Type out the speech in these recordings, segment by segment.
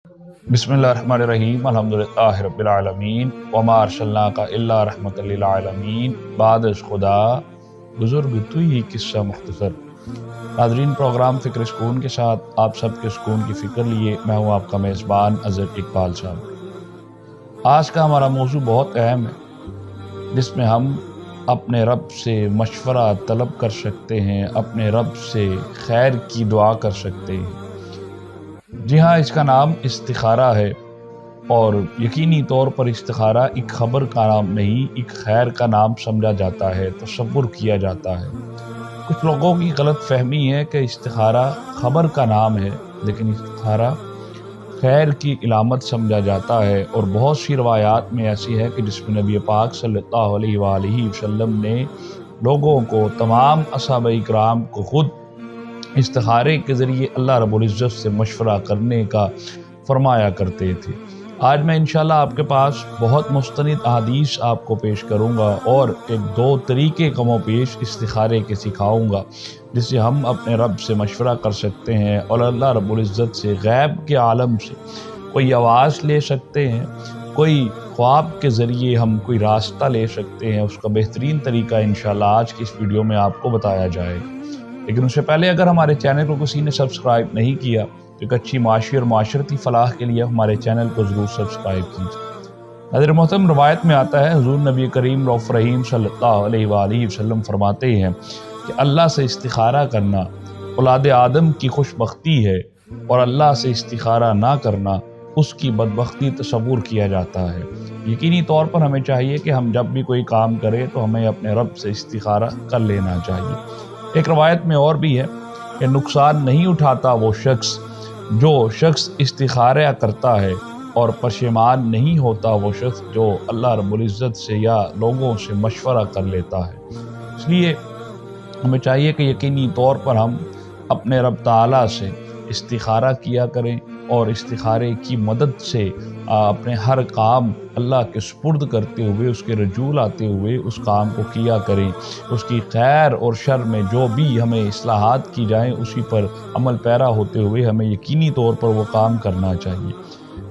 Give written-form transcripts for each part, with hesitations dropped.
बिस्मिल्लाहिर्रहमानिर्रहीम अल्हम्दुलिल्लाहि रब्बिल आलमीन वमा अर्सलनाका इल्ला रहमतल लिल आलमीन बाद अज़ खुदा बुज़ुर्ग तू ही किस्सा मुख्तसर। नाज़रीन, प्रोग्राम फ़िक्र सुकून के साथ आप सबके सुकून की फ़िक्र लिए मैं हूँ आपका मेज़बान अज़हर इकबाल साहब। आज का हमारा मौजू बहुत अहम है, जिसमें हम अपने रब से मशवरा तलब कर सकते हैं, अपने रब से खैर की दुआ कर सकते हैं। जी हाँ, इसका नाम इस्तिखारा है और यकीनी तौर पर इस्तिखारा एक खबर का नाम नहीं, एक खैर का नाम समझा जाता है, तसव्वुर किया जाता है। कुछ लोगों की गलत फहमी है कि इस्तिखारा खबर का नाम है, लेकिन इस्तिखारा खैर की इलामत समझा जाता है। और बहुत सी रवायात में ऐसी है कि जिसमें नबी पाक सल्लल्लाहु अलैहि वसल्लम ने लोगों को, तमाम असहाबा इकराम को खुद इस्तिखारे के ज़रिए अल्लाह रब्बुल इज़्ज़त से मशवरा करने का फरमाया करते थे। आज मैं इंशाअल्लाह आपके पास बहुत मुस्तनिद अहादीस आपको पेश करूंगा और एक दो तरीक़े कमो पेश इस्तिखारे के सिखाऊंगा, जिससे हम अपने रब से मशवरा कर सकते हैं और अल्लाह रब्बुल इज़्ज़त से गैब के आलम से कोई आवाज़ ले सकते हैं, कोई ख्वाब के ज़रिए हम कोई रास्ता ले सकते हैं। उसका बेहतरीन तरीका इंशाअल्लाह आज की इस वीडियो में आपको बताया जाएगा। लेकिन उससे पहले अगर हमारे चैनल को किसी ने सब्सक्राइब नहीं किया तो एक अच्छी माशी और माशरती फलाह के लिए हमारे चैनल को ज़रूर सब्सक्राइब कीजिए। नाज़रीन मोहतरम, रवायत में आता है हुज़ूर नबी करीम रऊफ़ रहीम सल्लल्लाहु अलैहि वसल्लम फरमाते हैं कि अल्लाह से इस्तिखारा करना औलाद आदम की खुशबख्ती है और अल्लाह से इस्तिखारा ना करना उसकी बदबख्ती तसव्वुर किया जाता है। यकीनी तौर पर हमें चाहिए कि हम जब भी कोई काम करें तो हमें अपने रब से इस्तिखारा कर लेना चाहिए। एक रवायत में और भी है कि नुकसान नहीं उठाता वो शख्स जो शख्स इस्तिखारा करता है, और पशेमान नहीं होता वो शख्स जो अल्लाह रब्बुल इज़्ज़त से या लोगों से मशवरा कर लेता है। इसलिए हमें चाहिए कि यकीनी तौर पर हम अपने रब ताला से इस्तिखारा किया करें और इस्तिखारे की मदद से अपने हर काम अल्लाह के सुपुर्द करते हुए, उसके रजूल आते हुए उस काम को किया करें। उसकी खैर और शर में जो भी हमें इस्लाहात की जाएं उसी पर अमल पैरा होते हुए हमें यकीनी तौर पर वो काम करना चाहिए।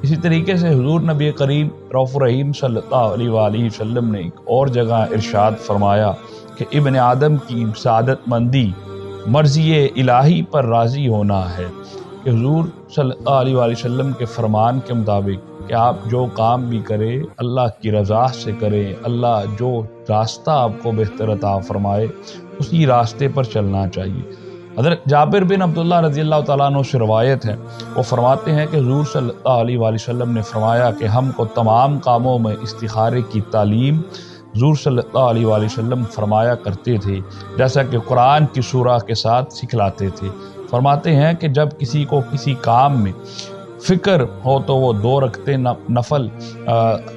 इसी तरीके से हुज़ूर नबी करीम रऊफ़ रहीम सल्लल्लाहु अलैहि वसल्लम ने एक और जगह इरशाद फरमाया कि इब्न आदम की सादतमंदी मर्ज़ी इलाही पर राज़ी होना है। कि हुज़ूर सल्लल्लाहु अलैहि वसल्लम के फरमान के मुताबिक कि आप जो काम भी करें अल्लाह की रज़ा से करें, अल्लाह जो रास्ता आपको बेहतर अता फरमाए उसी रास्ते पर चलना चाहिए। हज़रत जाबिर बिन अब्दुल्लाह रज़ियल्लाहु तआला अन्हु से रवायत है, वो फरमाते हैं कि हुज़ूर सल्लल्लाहु अलैहि वसल्लम ने फरमाया कि हमको तमाम कामों में इस्तिखारे की तालीम हुज़ूर सल्लल्लाहु अलैहि वसल्लम फरमाया करते थे, जैसा कि कुरान की सूरा के साथ सिखलाते थे। फरमाते हैं कि जब किसी को किसी काम में फ़िक्र हो तो वो 2 रकते नफल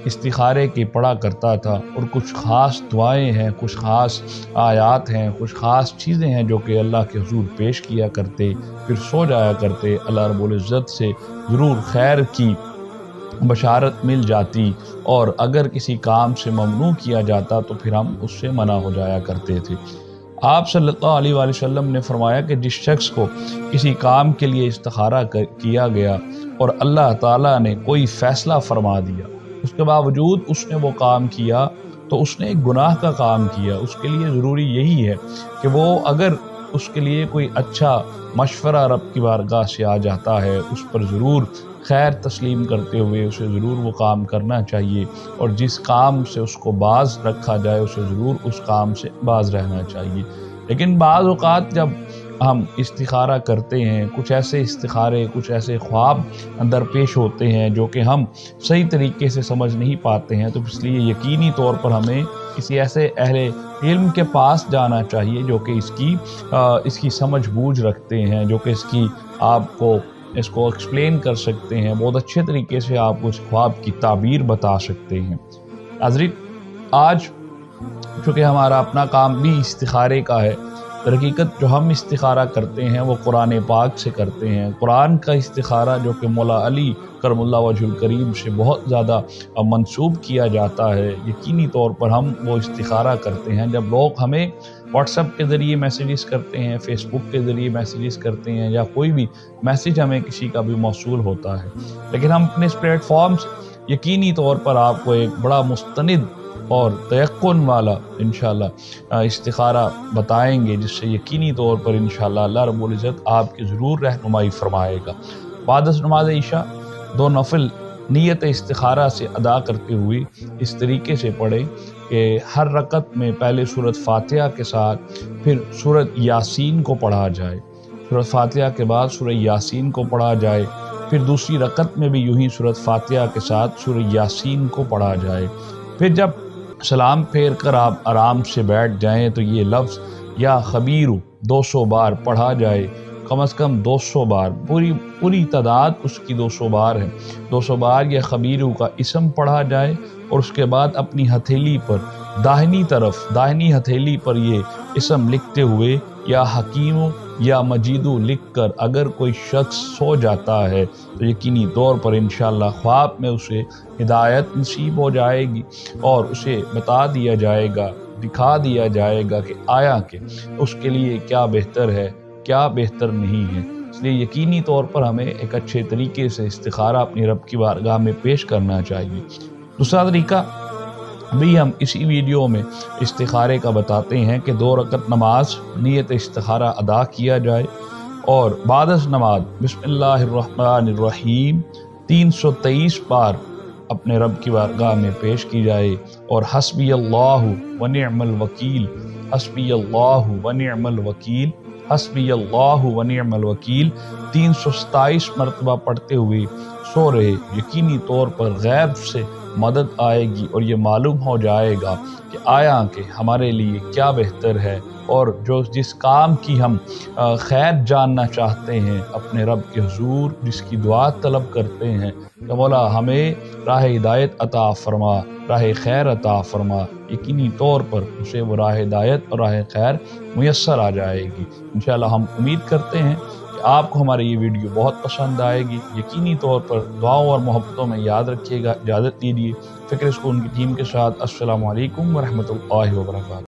इस्तिखारे की पढ़ा करता था। और कुछ ख़ास दुआएं हैं, कुछ ख़ास आयात हैं, कुछ ख़ास चीज़ें हैं जो कि अल्लाह के हुज़ूर पेश किया करते, फिर सो जाया करते। अल्लाह रब्बुल इज़्ज़त से ज़रूर खैर की बशारत मिल जाती, और अगर किसी काम से ममनू किया जाता तो फिर हम उससे मना हो जाया करते थे। आप सल्लल्लाहु अलैहि वसल्लम ने फरमाया कि जिस शख्स को किसी काम के लिए इस्तिखारा किया गया और अल्लाह ताला ने कोई फ़ैसला फरमा दिया, उसके बावजूद उसने वो काम किया तो उसने एक गुनाह का काम किया। उसके लिए ज़रूरी यही है कि वो अगर उसके लिए कोई अच्छा मशवरा रब की बारगाह से आ जाता है, उस पर ज़रूर खैर तस्लीम करते हुए उसे ज़रूर वो काम करना चाहिए, और जिस काम से उसको बाज़ रखा जाए उसे ज़रूर उस काम से बाज़ रहना चाहिए। लेकिन बाज़ औक़ात जब हम इस्तिखारा करते हैं, कुछ ऐसे इस्तिखारे, कुछ ऐसे ख्वाब अंदर पेश होते हैं जो कि हम सही तरीके से समझ नहीं पाते हैं, तो इसलिए यकीनी तौर पर हमें किसी ऐसे अहले इल्म के पास जाना चाहिए जो कि इसकी समझ बूझ रखते हैं, जो कि इसको एक्सप्लेन कर सकते हैं, बहुत अच्छे तरीके से आप उस ख्वाब की ताबीर बता सकते हैं। नाज़रीन, आज चूँकि हमारा अपना काम भी इस्तिखारे का है, हकीकत जो हम इस्तिखारा करते हैं वो कुरान पाक से करते हैं। कुरान का इस्तिखारा जो कि मौला अली करमुल्लाह वजहुल करीम से बहुत ज़्यादा मंसूब किया जाता है, यकीनी तौर पर हम वो इस्तिखारा करते हैं। जब लोग हमें واٹس ایپ کے ذریعے میسیجز کرتے ہیں، فیس بک کے ذریعے میسیجز کرتے ہیں، یا کوئی بھی میسیج ہمیں کسی کا بھی موصول ہوتا ہے، لیکن ہم اپنے اس پلیٹ فارمز یقینی طور پر آپ کو ایک بڑا مستند اور تیقن والا انشاءاللہ استخارہ بتائیں گے، جس سے یقینی طور پر انشاءاللہ اللہ رب العزت آپ کی ضرور رہنمائی فرمائے گا۔ بعد از نماز عشاء 2 نفل نیت استخارہ سے ادا کرتے ہوئے اس طریقے سے پڑھیں کہ ہر رکعت میں پہلے سورۃ فاتحہ کے ساتھ پھر سورۃ یاسین کو پڑھا جائے، سورۃ فاتحہ کے بعد سورۃ یاسین کو پڑھا جائے، پھر دوسری رکعت میں بھی یوں ہی سورۃ فاتحہ کے ساتھ سورۃ یاسین کو پڑھا جائے۔ پھر جب سلام پھیر کر آپ آرام سے بیٹھ جائیں تو یہ لفظ یا خبیرو 200 بار پڑھا جائے، کم از کم 200 بار، پوری تعداد اس کی 200 بار ہے، 200 بار یہ خبیرو کا اسم پڑھا جائے، اور اس کے بعد اپنی ہتھیلی پر داہنی ہتھیلی پر یہ اسم لکھتے ہوئے یا حکیمو یا مجیدو لکھ کر اگر کوئی شخص سو جاتا ہے تو یقینی طور پر انشاءاللہ خواب میں اسے ہدایت نصیب ہو جائے گی، اور اسے بتا دیا جائے گا، دکھا دیا جائے گا کہ آیا کہ اس کے لیے کیا بہتر ہے، کیا بہتر نہیں ہے۔ اس لیے یقینی طور پر ہمیں ایک اچھے طریقے سے استخارہ اپنی رب کی بارگاہ میں پیش کرنا چاہیے۔ دوسرا طریقہ بھی ہم اسی ویڈیو میں استخارے کا بتاتے ہیں کہ 2 رکعت نماز نیت استخارہ ادا کیا جائے، اور بعد از نماز بسم اللہ الرحمن الرحیم 323 بار اپنے رب کی بارگاہ میں پیش کی جائے، اور حسبی اللہ ونعم الوکیل، حسبی اللہ ونعم الوکیل، حسبی اللہ ونعم الوکیل 327 مرتبہ پڑھتے ہوئے سو رہے۔ یقینی طور پر غیب سے مدد آئے گی، اور یہ معلوم ہو جائے گا کہ آیا کہ ہمارے لیے کیا بہتر ہے، اور جس کام کی ہم خیر جاننا چاہتے ہیں اپنے رب کے حضور، جس کی دعا طلب کرتے ہیں کہ مولا ہمیں راہ ہدایت عطا فرما، راہ خیر عطا فرما، یقینی طور پر اسے وہ راہ ہدایت اور راہ خیر میسر آ جائے گی۔ انشاءاللہ ہم امید کرتے ہیں کہ آپ کو ہماری یہ ویڈیو بہت پسند آئے گی۔ یقینی طور پر دعاؤں اور محبتوں میں یاد رکھیے گا۔ اجازت دیجیے فکر اسکول کی ٹیم کے ساتھ، السلام علیکم ورحمۃ اللہ وبرکاتہ۔